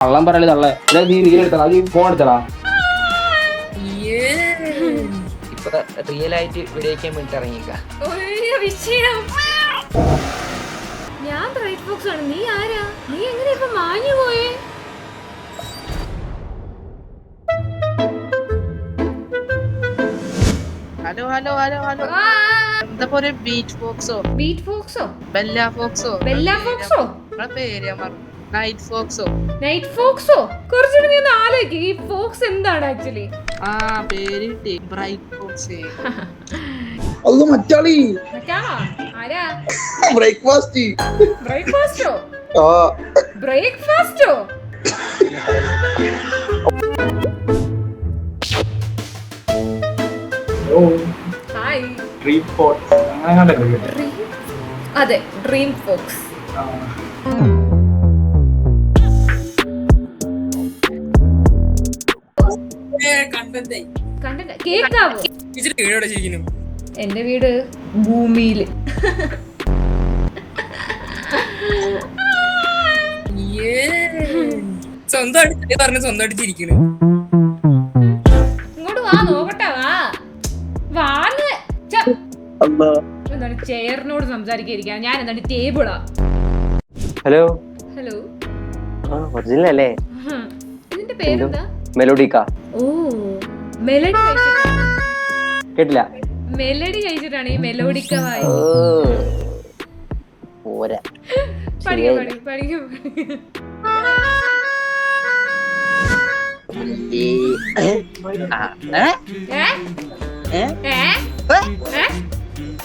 കള്ളം പറയല് തള്ളേ. നീ എടുത്തടാ, നീ ഫോൺ എടുത്തടാ. ഇപ്പൊ റിയൽ ആയിട്ട് വിടയിക്കാൻ വേണ്ടിട്ട് ഇറങ്ങിക്ക. ഞാൻ ബ്രൈറ്റ് ബോക്സ് ആണ്. നീ ആരാ? നീ എങ്ങനെ ഇപ്പൊ മാഞ്ഞു പോയേ? Hello hello hello hello. എന്താ പോലെ beat POCSO beat POCSO Bella POCSO Bella POCSO നിങ്ങളെ പേര് ഞാൻ മറന്നു. Night POCSO night POCSO. കുറച്ചുകൂടി നീ ഒന്ന് ആലോചിക്കും ഈ ഫോക്സ് എന്താണ് ആക്ച്വലി. ആ പേര് കിട്ടി ബ്രൈറ്റ് ഫോക്സ്. അത് മറ്റാളി ആരാ? ബ്രേക്ക്ഫാസ്റ്റ് ബ്രേക്ക്ഫാസ്റ്റോ ആ ബ്രേക്ക്ഫാസ്റ്റോ? ഹായ്. ഡ്രീം ഫോക്സ് അങ്ങനെ കണ്ടല്ലേ? അതെ, ഡ്രീം ഫോക്സ്. കേക്കാവോ? എന്റെ വീട് ഭൂമിയില്. ഇങ്ങോട്ട് വാ, നോക്കട്ടെ. വാന്ന് എന്താണ് ചെയറിനോട് സംസാരിക്കാൻ? ഞാൻ എന്താണ് ടേബിളാ? ഹലോ ഹലോ, ഒറിജിനൽ അല്ലേ? ഇതിന്റെ പേരെന്താ? മെലോഡിക്ക. ഓ, മെലഡി കേട്ടില്ല. മെലഡി കഴിച്ചിട്ടാണ് ഈ മെലോഡിക്ക വായി. പോരാ, പഠിക്കും.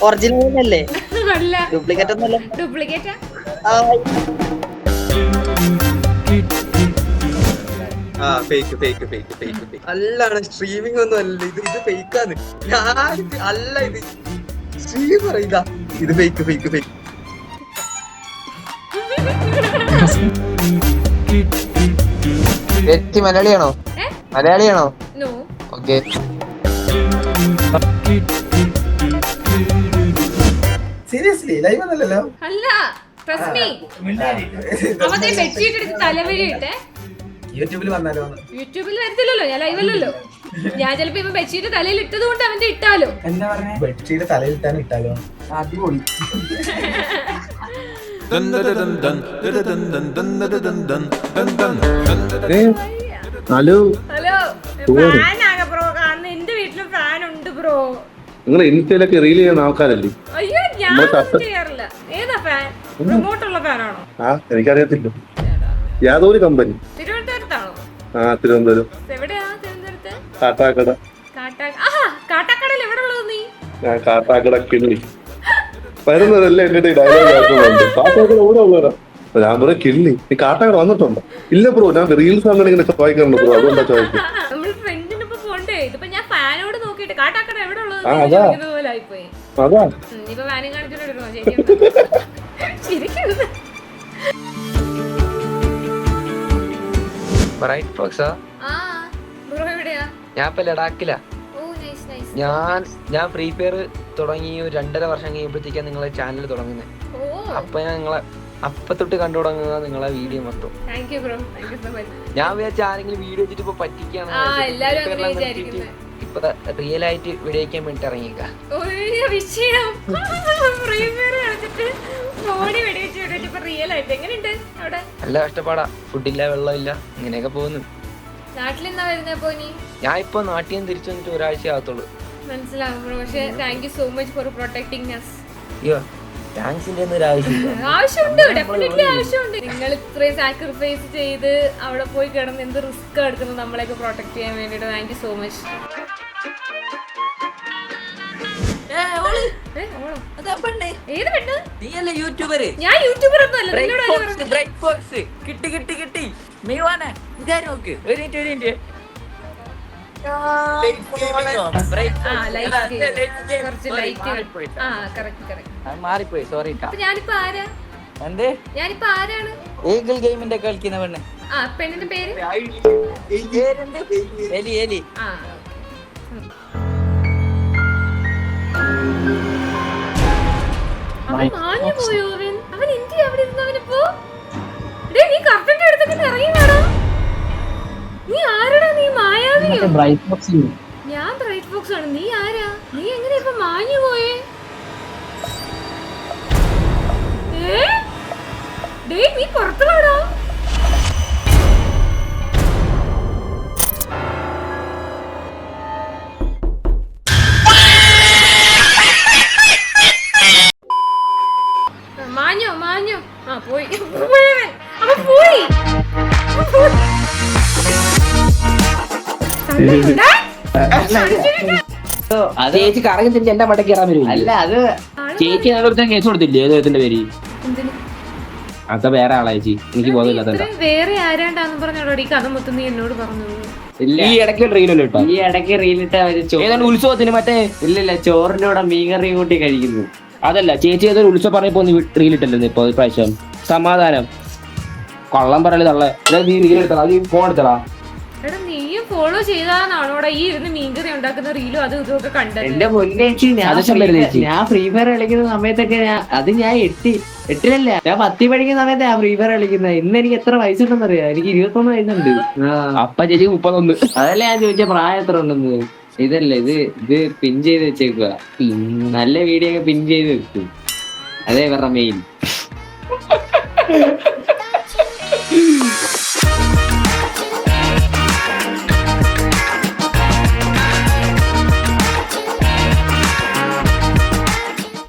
ഒറിജിനൽ അല്ലേ? അല്ല, ഡ്യൂപ്ലിക്കേറ്റ് ഒന്നല്ല. ഡ്യൂപ്ലിക്കേറ്റാ? അല്ലാണ് സ്ട്രീമിംഗ് ഒന്നും അല്ല ഇത് ഫേക്കാണ്. ഞാൻ അല്ല, ഇത് സ്ട്രീമർ. ഇതാ ഇത് ഫേക്ക്. മലയാളിയാണോ? മലയാളിയാണോ? നോ. ഓക്കെ. സീരിയസ്ലി ലൈവ് ഒന്നല്ലോ. അല്ല, ട്രസ്റ്റ് മീ. അവന്റെ ബെഡ്ഷീറ്റ് എടുത്ത് തലവഴി ഇട്ടെ. യൂട്യൂബിൽ വന്നാലോ? യൂട്യൂബിൽ വരത്തില്ലല്ലോ, ഞാൻ ലൈവല്ലല്ലോ. ഞാൻ ചിലപ്പോ ഇപ്പൊ ബെഡ്ഷീറ്റ് തലയിൽ ഇട്ടത് കൊണ്ട് അവന്റെ ഇട്ടാലോ. എന്താ പറഞ്ഞ ബെഡ്ഷീറ്റ് തലയിലിട്ടാൻ ഇട്ടാലോ? അടിപൊളി. ഹലോ ഹലോ, ഫാൻ ആകെ ബ്രോ. കാരണം എന്റെ വീട്ടിലും ഫാൻ ഉണ്ട് ബ്രോ. നിങ്ങൾ ഇൻസ്റ്റയിലൊക്കെ റീൽ ചെയ്യുന്ന ആൾക്കാരല്ലേ? അയ്യോ, ഞാൻ ചെയ്യാറില്ല. ഏതാ ഫാൻ? റിമോട്ട് ഉള്ള ഫാനാണോ? ആ, എനിക്കറിയത്തില്ല. യാതൊരു കമ്പനി. തിരുവനന്തപുരത്താണോ? ആ, തിരുവനന്തപുരം. എവിടെയാ തിരുവനന്തപുരത്ത്? കാട്ടാക്കട. കാട്ടാക്കടയിൽ എവിടെ ഉള്ളത് നീ? ഞാൻ കാട്ടാക്കട കിള്ളി വരുന്നതല്ലേ എന്റെ ഡയലോഗ് ആക്കുന്നുണ്ട്. കാട്ടാക്കട ഇവിടെ ഉള്ളവരാ. ഞാൻ പറയാം കിള്ളി, നീ കാട്ടാക്കട വന്നിട്ടുണ്ടോ? ഇല്ല ബ്രോ, ഞാൻ റീൽസ് അങ്ങനെ ഇങ്ങനെ ചോദിക്കാറുണ്ട് ബ്രോ, അതുകൊണ്ടാ ചോദിക്കും. നമ്മൾ ഫ്രണ്ടിനൊപ്പം പോണ്ടേ? ഇതിപ്പോ ഞാൻ ഫാനോട് നോക്കിയിട്ട് കാട്ടാക്കട എവിടെ ഉള്ളത് അതാ ഇതുപോലെ ആയിപ്പോയി. അതാ ഇപ്പൊ ഫാനും കാണിച്ചോണ്ടിരുന്നോ? ശരിക്കും ബ്രൈറ്റ് ഫോക്സാ? ബ്രോ എവിടെയാ? ഞാൻ ഇപ്പൊ ലഡാക്കിലാ. ഓ, നൈസ് നൈസ്. ഞാൻ ഫ്രീ ഫയർ തുടങ്ങി ഒരു 2.5 വർഷം കഴിയുമ്പോഴത്തേക്കാണ് നിങ്ങളെ ചാനൽ തുടങ്ങുന്നത്. ഓ, അപ്പൊ ഞാൻ നിങ്ങളെ അപ്പൊ തൊട്ട് കണ്ടു തുടങ്ങുന്ന നിങ്ങളെ വീഡിയോ മൊത്തം. Thank you bro, thank you so much. ഞാൻ വിചാരിച്ച ആരെങ്കിലും വീഡിയോ വെച്ചിട്ട് ഇപ്പൊ പറ്റിക്കാണ്. എല്ലാരും അങ്ങനെ വിചാരിക്കുന്നത്. ഇപ്പൊ റിയൽ ആയിട്ട് വിടയിക്കാൻ വേണ്ടിട്ട് ഇറങ്ങിക്ക. ഒരു വിഷയം ഫ്രീ ഫയർ കളിച്ചിട്ട് ഫോണിൽ വെടിവെച്ച് വിട്ടിട്ട് ഇപ്പൊ റിയൽ ആയിട്ട് എങ്ങനെയുണ്ട് അവിടെ? നല്ല കഷ്ടപ്പാടാ. ഫുഡില്ല, വെള്ളമില്ല, ഇങ്ങനെയൊക്കെ പോകുന്നു. നാട്ടിൽ എന്നാ വരുന്നേ പോനി? ഞാൻ ഇപ്പൊ നാട്ടിൽ നിന്ന് തിരിച്ചു വന്നിട്ട് ഒരാഴ്ച ആകത്തുള്ളൂ. മനസ്സിലാവും ബ്രോ. പക്ഷെ thank you so much for protecting us. അയ്യോ, താങ്ക്സിന്റെ ഒന്നും ഒരു ആവശ്യമില്ല. ആവശ്യമുണ്ട്, ഡെഫിനറ്റ്ലി ആവശ്യമുണ്ട്. നിങ്ങൾ ഇത്രയും സാക്രിഫൈസ് ചെയ്ത് അവിടെ പോയി കിടന്ന് എന്ത് റിസ്ക് എടുക്കുന്നത് നമ്മളെയൊക്കെ പ്രൊട്ടക്ട് ചെയ്യാൻ വേണ്ടിട്ട്. Thank you so much. ഏത് പെണ്ണ്? നീയല്ലേ യൂട്യൂബറ്? ഞാൻ യൂട്യൂബർ ഒന്നും അല്ല. കിട്ടി നോക്ക്. ഒരു മിനിറ്റ്. മാറിപ്പോയി, സോറി. ഞാനിപ്പോ ആരാ? എന്തേ? ഞാനിപ്പോ ആരാണ്? ഈഗിൾ ഗെയിമിന്റെ കളിക്കുന്ന പെണ്ണ്. പെണ്ണിന്റെ പേര്? എലി. അവൻ മാഞ്ഞു പോയോ? അവൻ എന്തിയാ അവിടെ ഇരുന്നവനിപ്പോ? നീ കർട്ടന്റെ അടുത്തൊക്കെ ഇറങ്ങി വേണം. ഞാൻ ബ്രൈറ്റ് ബോക്സ് ആണ്. നീ ആരാ? നീ എങ്ങനെ ഇപ്പൊ മാഞ്ഞു പോയേ? നീ പുറത്തുവാടോ? മാഞ്ഞോ മാഞ്ഞോ. ആ പോയി പോയി. ചേച്ചി കറങ്ങി തിരിച്ച് എന്റെ മടക്കി കയറാൻ വരും. അല്ല അത് ചേച്ചി ഞാൻ കേസ് കൊടുത്തില്ലേ ഏതൊത്തിന്റെ പേര്? അതൊക്കെ വേറെ ആളാ ചേച്ചി, എനിക്ക് ബോധമില്ലാത്ത. വേറെ ആരാണ്ടാന്ന് പറഞ്ഞോളൂ ഈ കഥ മൊത്തം നീ എന്നോട് പറഞ്ഞത്. ഇല്ല, ഈ ഇടയ്ക്ക് റീലല്ലോ ഇട്ടോ. ഈ ഇടയ്ക്ക് റീലിട്ട ഏതാണ്ട് ഉത്സവത്തിന് മറ്റേ ഇല്ലില്ല ചോറിന്റെ കൂടെ മീൻകറിയും കൂട്ടി കഴിക്കുന്നു. അതല്ല ചേച്ചി ഏതൊരു ഉത്സവം പറഞ്ഞപ്പോ റീലിട്ടല്ലോ ഇപ്പൊ ഇപ്രാവശ്യം. സമാധാനം കൊള്ളം പറയല് തള്ള. നീ റീലെടുത്തടാ, നീ ഫോൺ എടുത്തടാ. എടാ നീയും ഫോളോ ചെയ്താണോടാ ഈ ഇരുന്ന് മീൻകറി ഉണ്ടാക്കുന്ന റീലും അതും ഇതൊക്കെ കണ്ടത്? എന്റെ പൊന്നേച്ചി ഞാൻ ഫ്രീ ഫയർ കളിക്കുന്ന സമയത്തൊക്കെ ഞാൻ എട്ടിലല്ല ഞാൻ 10 പഠിക്കുന്ന സമയത്ത് ഞാൻ ഫ്രീ ഫയർ കളിക്കുന്നത്. ഇന്ന് എനിക്ക് എത്ര വയസ്സുണ്ടെന്ന് അറിയാം? എനിക്ക് 21 വയസ്സുണ്ട്. അപ്പ ചേച്ചി 31. അതല്ല ഞാൻ ചോദിച്ച പ്രായം എത്ര ഉണ്ടെന്ന്. ഇതല്ല ഇത് പിൻ ചെയ്ത് വെച്ചേക്കുക. നല്ല വീഡിയോ ഒക്കെ പിൻ ചെയ്ത് വെക്കും. അതേ ഇവരുടെ മെയിൻ.